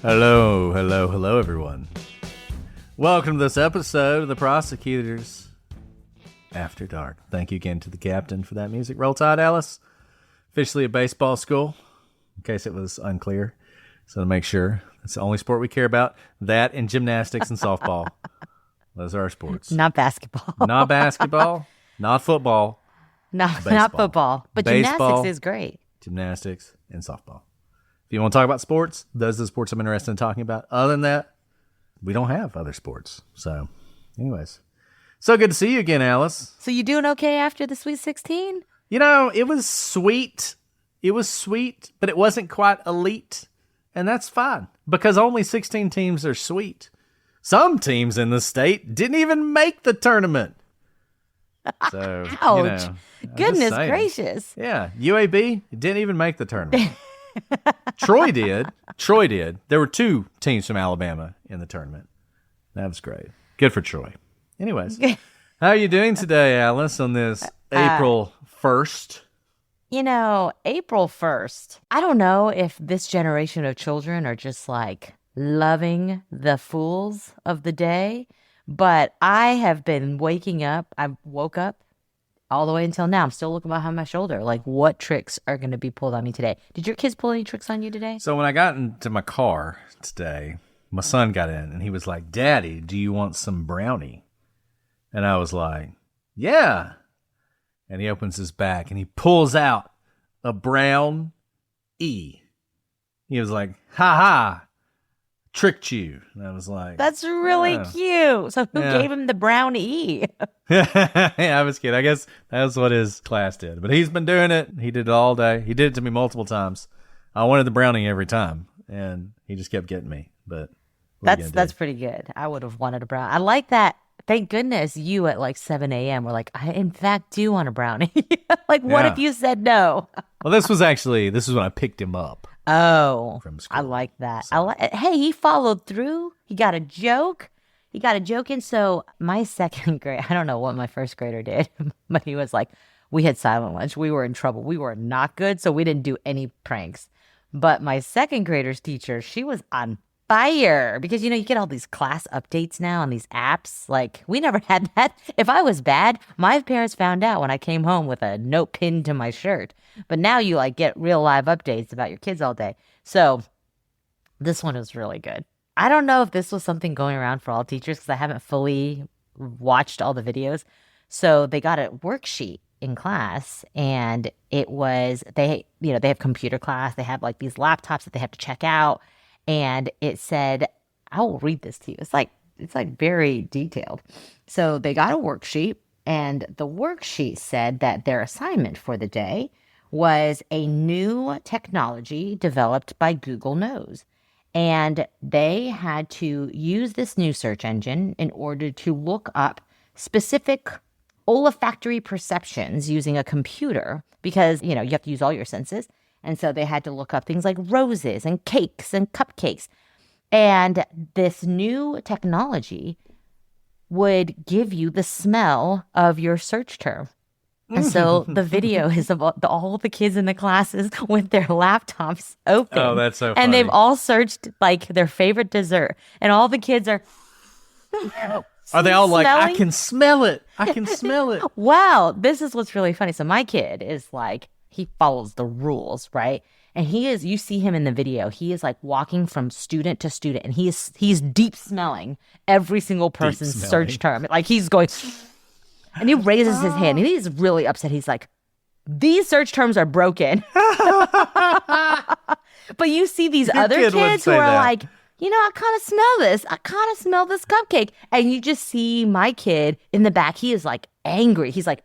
Hello, everyone. Welcome to this episode of the Prosecutors After Dark. Thank you again to the captain for that music. Roll Tide, Alice. Officially a baseball school, in case it was unclear. So to make sure, it's the only sport we care about. That and gymnastics and softball. Those are our sports. Not basketball. Not basketball. Not football. Not football. But baseball, gymnastics is great. Gymnastics and softball. If you want to talk about sports, those are the sports I'm interested in talking about. Other than that, we don't have other sports. So, anyways. So good to see you again, Alice. So you doing okay after the Sweet 16? You know, it was sweet. It was sweet, but it wasn't quite elite. And that's fine, because only 16 teams are sweet. Some teams in the state didn't even make the tournament. So, ouch. Goodness gracious. Yeah, UAB didn't even make the tournament. Troy did. There were 2 teams from Alabama in the tournament. That was great. Good for Troy. Anyways, how are you doing today, Alice, on this April 1st? You know, April 1st. I don't know if this generation of children are just like loving the fools of the day, but I have been waking up. I woke up all the way until now. I'm still looking behind my shoulder. Like, what tricks are going to be pulled on me today? Did your kids pull any tricks on you today? So when I got into my car today, my son got in and he was like, "Daddy, do you want some brownie?" And I was like, "Yeah." And he opens his back and he pulls out a brown E. He was like, "Ha ha, tricked you." And I was like, "That's really cute." So who gave him the brown E? Yeah, I was kidding. I guess that's what his class did. But he's been doing it. He did it all day. He did it to me multiple times. I wanted the brownie every time, and he just kept getting me. But that's pretty good. I would have wanted a brownie. I like that. Thank goodness you at like 7 a.m. were like, I in fact do want a brownie. Like, what if you said no? Well, this was when I picked him up. Oh, from school. I like that. So. Hey, he followed through. He got a joke. in. So my second grade, I don't know what my first grader did, but he was like, we had silent lunch. We were in trouble. We were not good. So we didn't do any pranks. But my second grader's teacher, she was on fire because, you know, you get all these class updates now on these apps. Like, we never had that. If I was bad, my parents found out when I came home with a note pinned to my shirt. But now you like get real live updates about your kids all day. So this one was really good. I don't know if this was something going around for all teachers because I haven't fully watched all the videos. So they got a worksheet in class, and it was, they have computer class. They have like these laptops that they have to check out. And it said, I will read this to you. It's like very detailed. So they got a worksheet, and the worksheet said that their assignment for the day was a new technology developed by Google Knows. And they had to use this new search engine in order to look up specific olfactory perceptions using a computer because, you know, you have to use all your senses. And so they had to look up things like roses and cakes and cupcakes. And this new technology would give you the smell of your search term. And so the video is about all the kids in the classes with their laptops open. Oh, that's so funny. And they've all searched like their favorite dessert. And all the kids are they all like, I can smell it. I can smell it. Wow. This is what's really funny. So my kid is like, he follows the rules, right? And you see him in the video, he is like walking from student to student, and he's deep smelling every single person's search term. Like, he's going, and he raises his hand, and he's really upset. He's like, these search terms are broken. But you see these other kids who are like, you know, I kind of smell this. I kind of smell this cupcake. And you just see my kid in the back. He is like angry. He's like,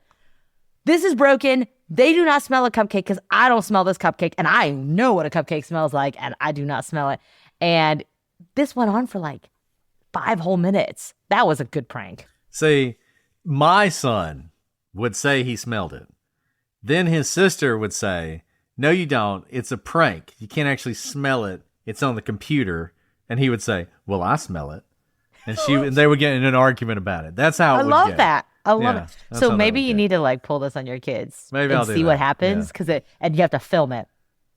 this is broken. They do not smell a cupcake because I don't smell this cupcake. And I know what a cupcake smells like, and I do not smell it. And this went on for like 5 whole minutes. That was a good prank. See, my son would say he smelled it. Then his sister would say, no, you don't. It's a prank. You can't actually smell it. It's on the computer. And he would say, well, I smell it. And they would get in an argument about it. That's how it would love get. that. I love it. So maybe you get. need to like pull this on your kids. Maybe and I'll do see that. what happens. Yeah. And you have to film it.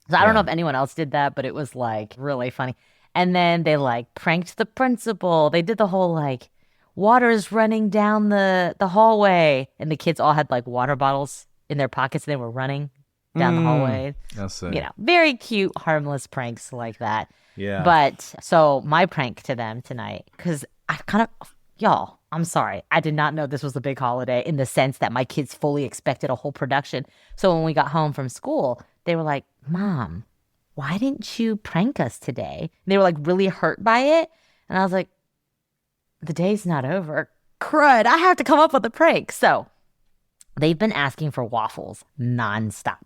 So I don't know if anyone else did that, but it was like really funny. And then they like pranked the principal. They did the whole like water's running down the hallway. And the kids all had like water bottles in their pockets and they were running down the hallway. I see. You know, very cute, harmless pranks like that. Yeah. But so my prank to them tonight, because I kind of, y'all, I'm sorry. I did not know this was a big holiday in the sense that my kids fully expected a whole production. So when we got home from school, they were like, Mom, why didn't you prank us today? And they were like really hurt by it. And I was like, the day's not over. Crud, I have to come up with a prank. So they've been asking for waffles nonstop.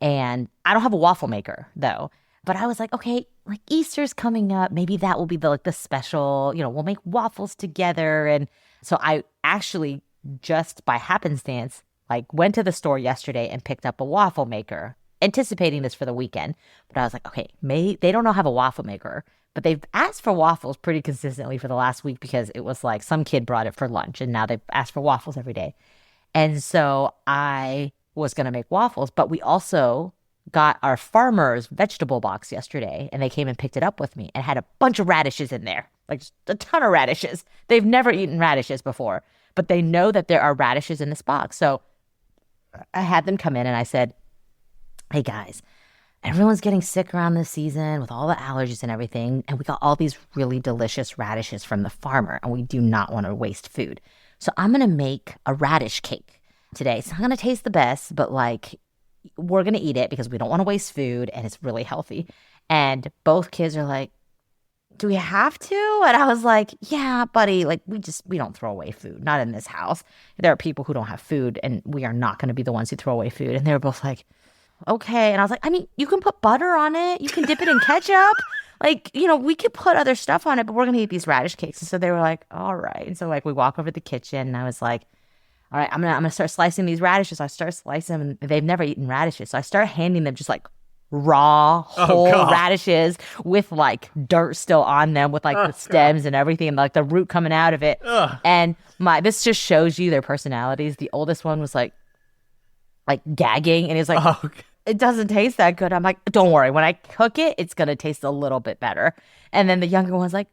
And I don't have a waffle maker though. But I was like, okay, like Easter's coming up. Maybe that will be the like the special, we'll make waffles together. And so I actually just by happenstance, like went to the store yesterday and picked up a waffle maker, anticipating this for the weekend. But I was like, okay, they don't know have a waffle maker, but they've asked for waffles pretty consistently for the last week because it was like some kid brought it for lunch and now they've asked for waffles every day. And so I was going to make waffles, but we also got our farmer's vegetable box yesterday and they came and picked it up with me and had a bunch of radishes in there, like just a ton of radishes. They've never eaten radishes before, but they know that there are radishes in this box. So I had them come in and I said, hey guys, everyone's getting sick around this season with all the allergies and everything. And we got all these really delicious radishes from the farmer and we do not want to waste food. So I'm going to make a radish cake today. It's not going to taste the best, but like we're going to eat it because we don't want to waste food and it's really healthy. And both kids are like, do we have to? And I was like, yeah, buddy, like we don't throw away food, not in this house. There are people who don't have food and we are not going to be the ones who throw away food. And they were both like, okay. And I was like, I mean, you can put butter on it. You can dip it in ketchup. Like, we could put other stuff on it, but we're going to eat these radish cakes. And so they were like, all right. And so like we walk over to the kitchen and I was like, all right, I'm gonna start slicing these radishes. So I start slicing them and they've never eaten radishes. So I start handing them just like raw, whole radishes with like dirt still on them with like the stems and everything and like the root coming out of it. And this just shows you their personalities. The oldest one was like gagging and he's like, it doesn't taste that good. I'm like, don't worry. When I cook it, it's going to taste a little bit better. And then the younger one's like,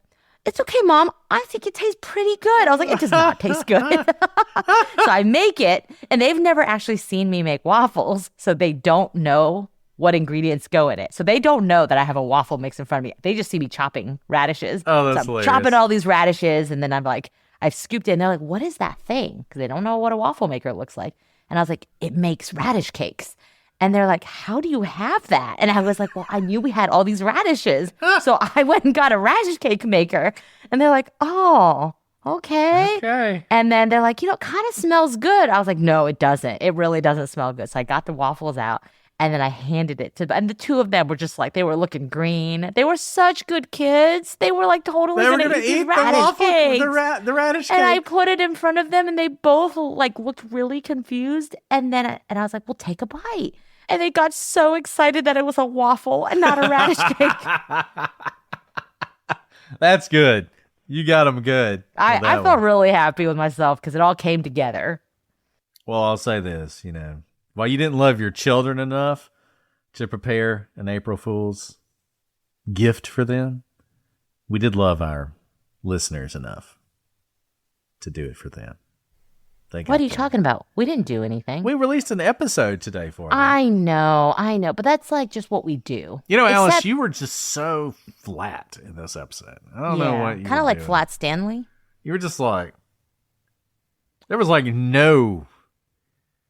it's okay, Mom. I think it tastes pretty good. I was like, it does not taste good. So I make it, and they've never actually seen me make waffles, so they don't know what ingredients go in it. So they don't know that I have a waffle mix in front of me. They just see me chopping radishes. Oh, that's so hilarious. Chopping all these radishes, and then I'm like, I've scooped it, and they're like, what is that thing? Because they don't know what a waffle maker looks like. And I was like, it makes radish cakes. And they're like, how do you have that? And I was like, well, I knew we had all these radishes. So I went and got a radish cake maker. And they're like, oh, okay. And then they're like, it kind of smells good. I was like, no, it doesn't. It really doesn't smell good. So I got the waffles out and then I handed it to them. And the two of them were just like, they were looking green. They were such good kids. They were like totally going to eat these radish cakes. The radish cake. And I put it in front of them and they both like looked really confused. And then I was like, well, take a bite. And they got so excited that it was a waffle and not a radish cake. That's good. You got them good. I felt really happy with myself because it all came together. Well, I'll say this, while you didn't love your children enough to prepare an April Fool's gift for them, we did love our listeners enough to do it for them. What are you talking about? We didn't do anything. We released an episode today for them. I know. But that's like just what we do. Alice, you were just so flat in this episode. I don't know what you kind of like Flat Stanley. You were just like, there was like no.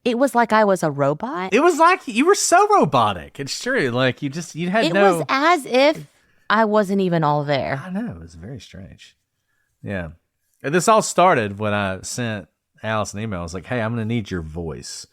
It was like I was a robot. It was like you were so robotic. It's true. Like you had no. It was as if I wasn't even all there. I know. It was very strange. Yeah. And this all started when I sent Alice an email. I was like, hey, I'm going to need your voice.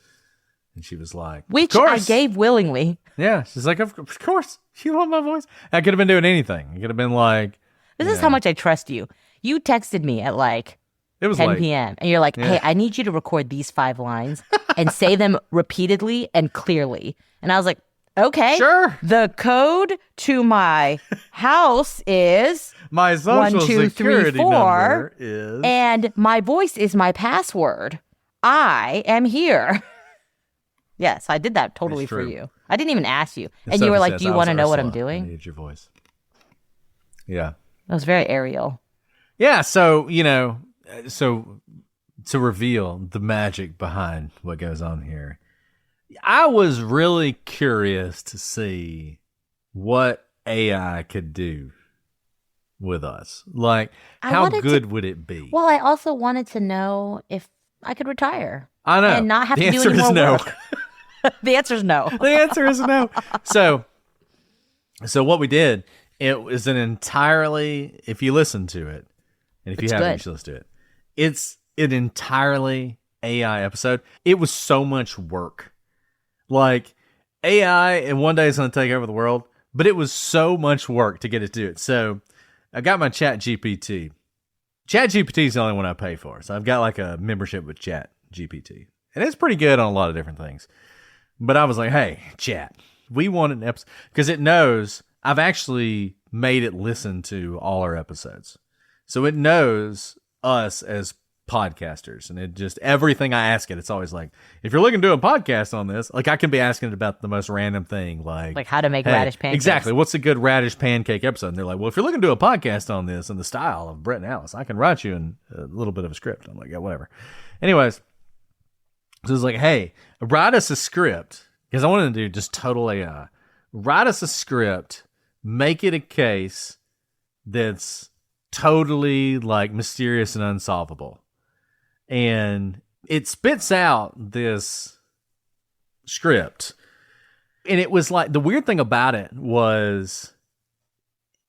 And she was like, which I gave willingly. Yeah. She's like, of course. You want my voice? I could have been doing anything. It could have been like. This is how much I trust you. You texted me at like it was 10 p.m. And you're like, hey, I need you to record these 5 lines and say them repeatedly and clearly. And I was like, okay. Sure. The code to my house is my social 1, 2, 3, security 4, number is, and my voice is my password. I am here. Yes, I did that totally for you. I didn't even ask you. And you were like, do you want to know what I'm doing? I need your voice. Yeah. It was very aerial. Yeah. So, so to reveal the magic behind what goes on here, I was really curious to see what AI could do with us. Like, how good would it be? Well, I also wanted to know if I could retire. I know. And not have the to do any more no. work. The answer is no. The answer is no. So what we did, it was an entirely, if you listen to it, and if you haven't, you should listen to it. It's an entirely AI episode. It was so much work. Like, AI, and one day it's going to take over the world, but it was so much work to get it to do it. So I got my Chat GPT. Chat GPT is the only one I pay for. So I've got like a membership with Chat GPT. And it's pretty good on a lot of different things. But I was like, hey, Chat, we want an episode. Because it knows I've actually made it listen to all our episodes. So it knows us as podcasters, and it just, everything I ask it, it's always like, if you're looking to do a podcast on this, like I can be asking it about the most random thing, like how to make radish pancakes. Exactly, what's a good radish pancake episode? And they're like, well, if you're looking to do a podcast on this in the style of Brett and Alice, I can write you in a little bit of a script. I'm like, yeah, whatever. Anyways, so it's like, hey, write us a script, because I wanted to do just total AI. Write us a script, make it a case that's totally like mysterious and unsolvable. And it spits out this script. And it was like, the weird thing about it was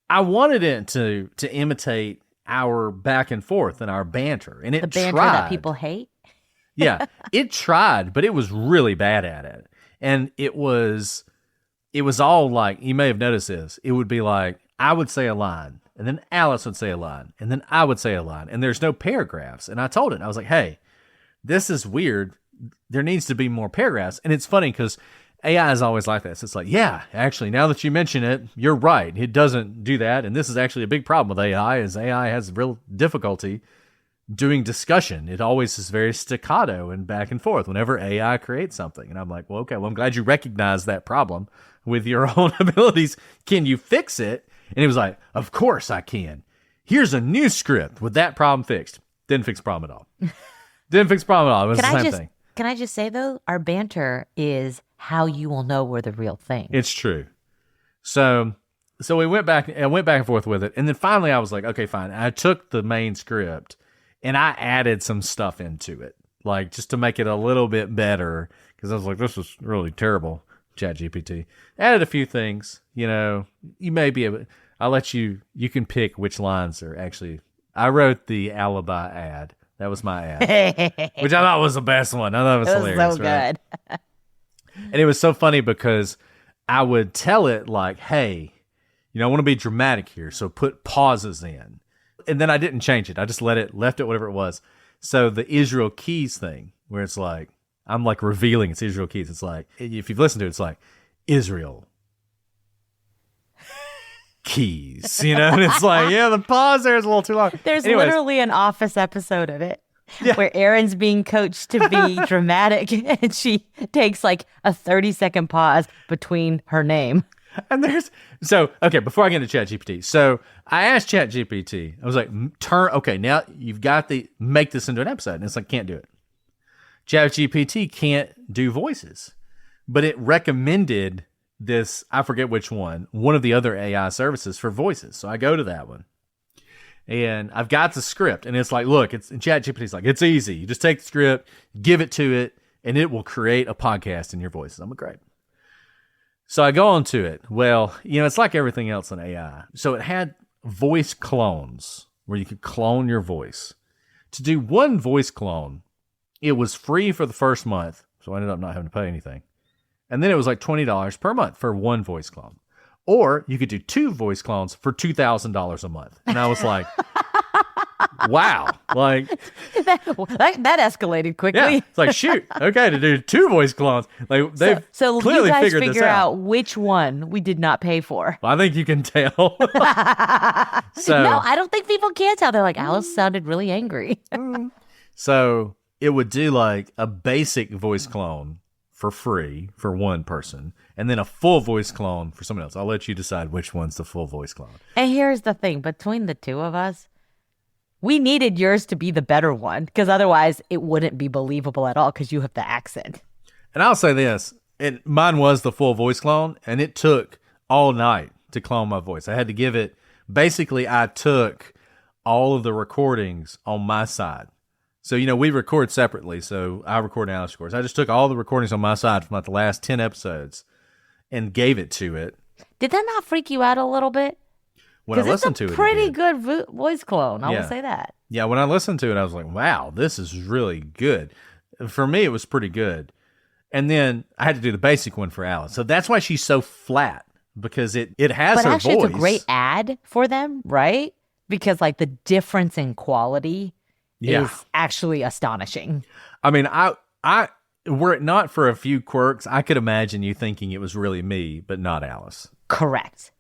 I wanted it to imitate our back and forth and our banter. And it the banter tried. that people hate. Yeah, it tried, but it was really bad at it. And it was all like, you may have noticed this. It would be like, I would say a line, and then Alice would say a line, and then I would say a line, and there's no paragraphs. And I told it, I was like, hey, this is weird. There needs to be more paragraphs. And it's funny because AI is always like this. It's like, yeah, actually, now that you mention it, you're right. It doesn't do that. And this is actually a big problem with AI, is AI has real difficulty doing discussion. It always is very staccato and back and forth whenever AI creates something. And I'm like, well, okay, well, I'm glad you recognize that problem with your own abilities. Can you fix it? And he was like, of course I can. Here's a new script with that problem fixed. Didn't fix the problem at all. Didn't fix the problem at all. It was the same thing. Can I just say, though, our banter is how you will know we're the real thing. It's true. So we went back and forth with it. And then finally I was like, okay, fine. I took the main script and I added some stuff into it, like just to make it a little bit better, because I was like, this was really terrible. ChatGPT added a few things. You may be able. I'll let you. You can pick which lines are actually. I wrote the alibi ad. That was my ad, which I thought was the best one. I thought it was hilarious. So good. Right? And it was so funny because I would tell it like, "Hey, I want to be dramatic here, so put pauses in." And then I didn't change it. I just left it whatever it was. So the Israel Keys thing, where it's like, I'm like revealing it's Israel Keys. It's like, if you've listened to it, it's like, Israel Keys, and it's like, yeah, the pause there is a little too long. There's literally an Office episode of it where Erin's being coached to be dramatic, and she takes like a 30-second pause between her name. And okay, before I get into ChatGPT, so I asked ChatGPT, I was like, now you've got make this into an episode. And it's like, can't do it. ChatGPT can't do voices, but it recommended this, I forget which one of the other AI services for voices. So I go to that one and I've got the script and it's like, look, and ChatGPT's like, it's easy. You just take the script, give it to it, and it will create a podcast in your voices. I'm like, great. So I go on to it. Well, it's like everything else in AI. So it had voice clones where you could clone your voice. To do one voice clone, it was free for the first month. So I ended up not having to pay anything. And then it was like $20 per month for one voice clone. Or you could do two voice clones for $2,000 a month. And I was like, wow. Like that escalated quickly. Yeah, it's like, shoot. Okay, to do two voice clones. Like they've so clearly you guys figured this out. Which one we did not pay for. Well, I think you can tell. No, I don't think people can tell. They're like, Alice sounded really angry. So it would do like a basic voice clone for free for one person, and then a full voice clone for someone else. I'll let you decide which one's the full voice clone. And here's the thing, between the two of us, we needed yours to be the better one because otherwise it wouldn't be believable at all because you have the accent. And I'll say this, mine was the full voice clone, and it took all night to clone my voice. I had to give it, basically I took all of the recordings on my side. So, we record separately, so I record and Alex records. I just took all the recordings on my side from like the last 10 episodes and gave it to it. Did that not freak you out a little bit? When I listened to it, it's a pretty good voice clone. I will say that. Yeah, when I listened to it, I was like, wow, this is really good. For me, it was pretty good. And then I had to do the basic one for Alice. So that's why she's so flat, because it has her actually, voice. It's a great ad for them, right? Because like the difference in quality is actually astonishing. I mean, I were it not for a few quirks, I could imagine you thinking it was really me, but not Alice. Correct.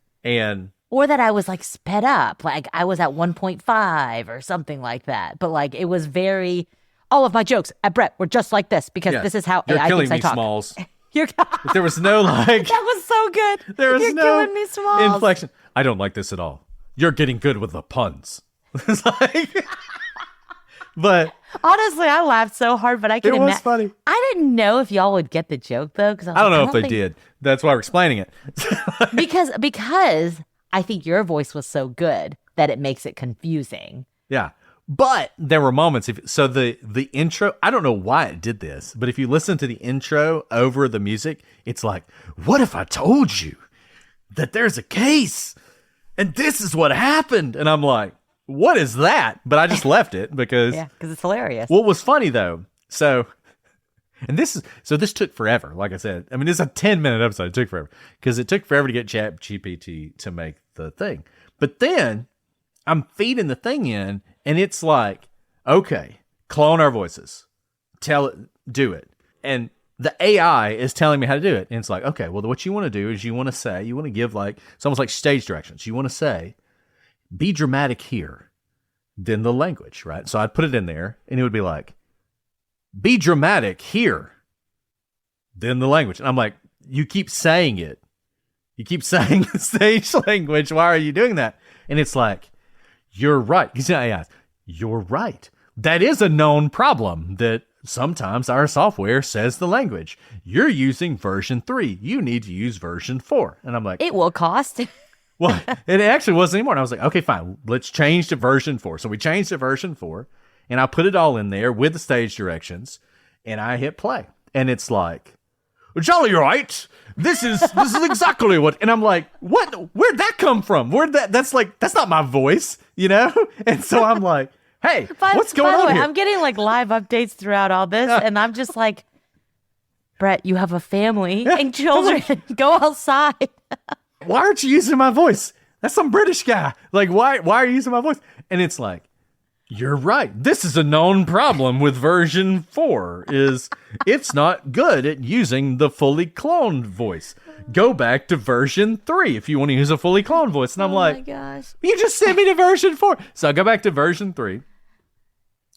Or that I was like sped up, like I was at 1.5 or something like that. But like it was very, all of my jokes at Brett were just like this because this is how You're AI killing thinks me, I talk. Smalls. There was no like. That was so good. There was You're killing me, Smalls. inflection. I don't like this at all. You're getting good with the puns. It's like, but honestly, I laughed so hard, but I could. It was funny. I didn't know if y'all would get the joke though, because I don't know if they did. That's why we're explaining it. because I think your voice was so good that it makes it confusing. Yeah. But there were moments. So the intro, I don't know why it did this, but if you listen to the intro over the music, it's like, what if I told you that there's a case and this is what happened? And I'm like, what is that? But I just left it because it's hilarious. What was funny though, this took forever. Like I said, I mean, it's a 10-minute episode. It took forever because it took forever to get ChatGPT to make the thing. But then I'm feeding the thing in, and it's like, okay, clone our voices, tell it, do it, and the AI is telling me how to do it. And it's like, okay, well, what you want to do is you want to give like, it's almost like stage directions. You want to say, be dramatic here, then the language, right? So I'd put it in there, and it would be like, be dramatic here, then the language. And I'm like, you keep saying it. You keep saying the stage language. Why are you doing that? And it's like, you're right. You're right. That is a known problem that sometimes our software says the language. You're using version 3. You need to use version 4. And I'm like, it will cost. Well, it actually wasn't anymore. And I was like, okay, fine. Let's change to version 4. So we changed to version 4, and I put it all in there with the stage directions, and I hit play. And it's like, jolly right. This is exactly what. And I'm like, what? Where'd that come from? That's not my voice, And so I'm like, hey, what's going on here? I'm getting like live updates throughout all this, and I'm just like, Brett, you have a family and children. Go outside. Why aren't you using my voice? That's some British guy. Like, why are you using my voice? And it's like, you're right. This is a known problem with version 4 is it's not good at using the fully cloned voice. Go back to version 3 if you want to use a fully cloned voice. And I'm like, oh my gosh. You just sent me to version 4. So I go back to version 3,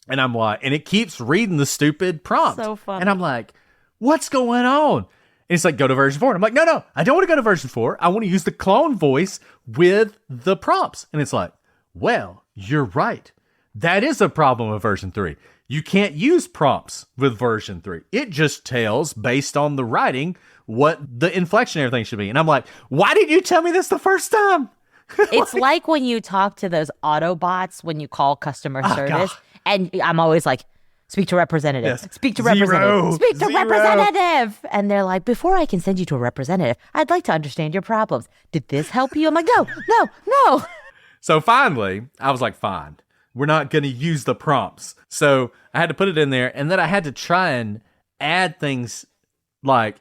and I'm like, and it keeps reading the stupid prompt. So funny. And I'm like, what's going on? And it's like, go to version 4. And I'm like, no, I don't want to go to version 4. I want to use the clone voice with the prompts. And it's like, well, you're right. That is a problem with version 3. You can't use prompts with version 3. It just tells, based on the writing, what the inflection and everything should be. And I'm like, why didn't you tell me this the first time? It's like when you talk to those Autobots when you call customer service. God. And I'm always like, speak to representative. Yes. Speak to representative. Speak to representative. And they're like, before I can send you to a representative, I'd like to understand your problems. Did this help you? I'm like, no. So finally, I was like, fine. We're not going to use the prompts. So I had to put it in there, and then I had to try and add things like ...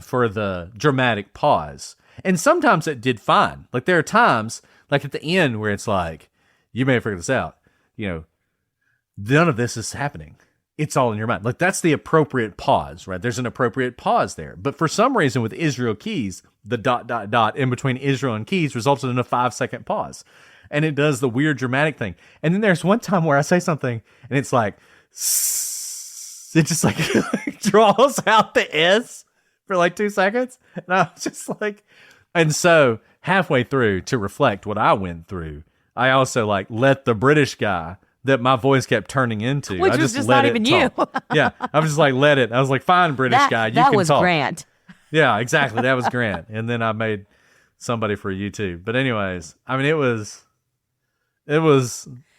for the dramatic pause. And sometimes it did fine. Like there are times, like at the end, where it's like, you may have figured this out, none of this is happening. It's all in your mind. Like that's the appropriate pause, right? There's an appropriate pause there. But for some reason with Israel keys, the ... in between Israel and keys resulted in a 5-second pause. And it does the weird dramatic thing. And then there's one time where I say something and it's like, it just like draws out the S for like 2 seconds. And I was just like, and so halfway through, to reflect what I went through, I also like let the British guy that my voice kept turning into. Which I was just not let even it you. talk. Yeah. I was just like, let it. I was like, fine, British guy, you can talk. That was Grant. Yeah, exactly. That was Grant. And then I made somebody for YouTube. But anyways, I mean, it was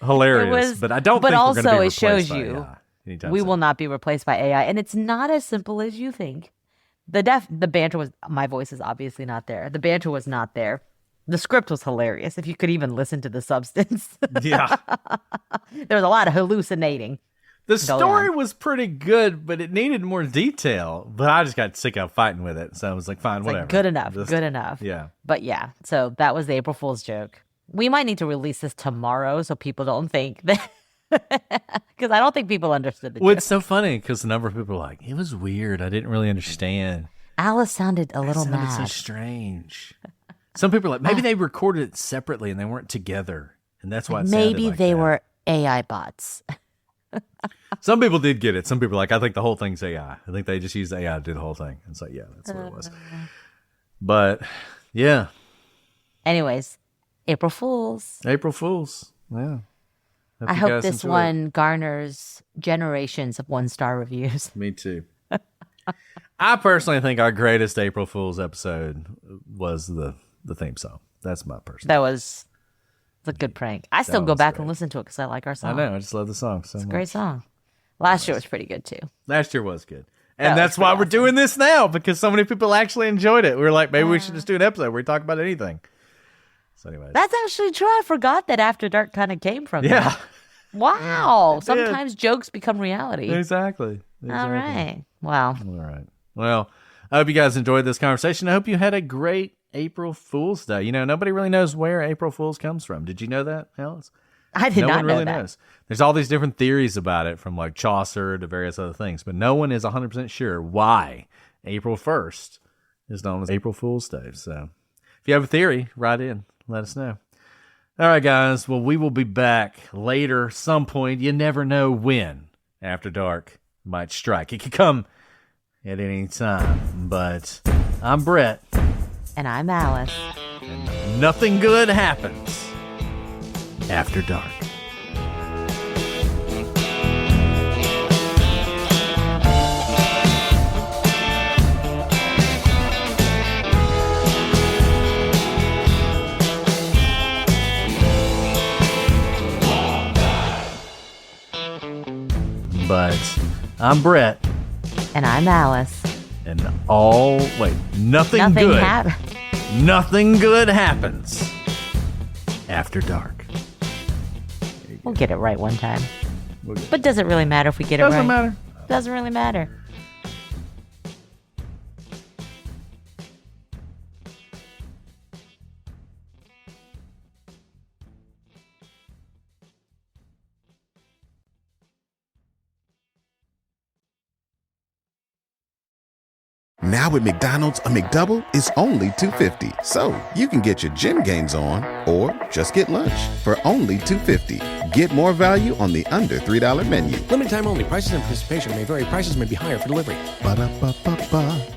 hilarious. But I don't think we're going to be replaced by AI anytime we soon. will not be replaced by AI. And it's not as simple as you think. The banter was, my voice is obviously not there. The banter was not there. The script was hilarious. If you could even listen to the substance. Yeah. There was a lot of hallucinating. The story was pretty good, but it needed more detail. But I just got sick of fighting with it. So I was like, fine, whatever. Like, good enough. Yeah. But yeah, so that was the April Fool's joke. We might need to release this tomorrow so people don't think that. Because I don't think people understood the joke. It's so funny because a number of people are like, it was weird. I didn't really understand. Alice sounded a little mad. It sounded so strange. Some people are like, maybe they recorded it separately and they weren't together. And that's why it sounded maybe like they that. were AI bots. Some people did get it. Some people are like, I think the whole thing's AI. I think they just used AI to do the whole thing. It's like, yeah, that's what it was. But yeah. Anyways, April Fools. April Fools. Yeah. I hope this one garners generations of 1-star reviews. Me too. I personally think our greatest April Fool's episode was the theme song. That's my personal. That was a good prank. I still go back and listen to it because I like our song. I know. I just love the song so much. It's a great song. Last year was pretty good too. Last year was good. And that's why we're doing this now, because so many people actually enjoyed it. We were like, maybe we should just do an episode where we talk about anything. So anyways. That's actually true. I forgot that After Dark kind of came from Yeah. that. Wow. Sometimes jokes become reality. Exactly. All right. Wow. All right. Well, I hope you guys enjoyed this conversation. I hope you had a great April Fool's Day. You know, nobody really knows where April Fool's comes from. Did you know that, Alice? I did not know that. No one really knows. There's all these different theories about it, from like Chaucer to various other things, but no one is 100% sure why April 1st is known as April Fool's Day. So if you have a theory, write in. Let us know. All right, guys. Well, we will be back later, some point. You never know when After Dark might strike. It could come at any time. But I'm Brett. And I'm Alice. And nothing good happens after dark. But I'm Brett. And I'm Alice. And nothing good. Nothing good happens after dark. We'll get it right one time. But does it really matter if we get it right? Doesn't matter. Doesn't really matter. Now at McDonald's, a McDouble is only $2.50. So you can get your gym gains on or just get lunch for only $2.50. Get more value on the under $3 menu. Limited time only. Prices and participation may vary. Prices may be higher for delivery. Ba-da-ba-ba-ba.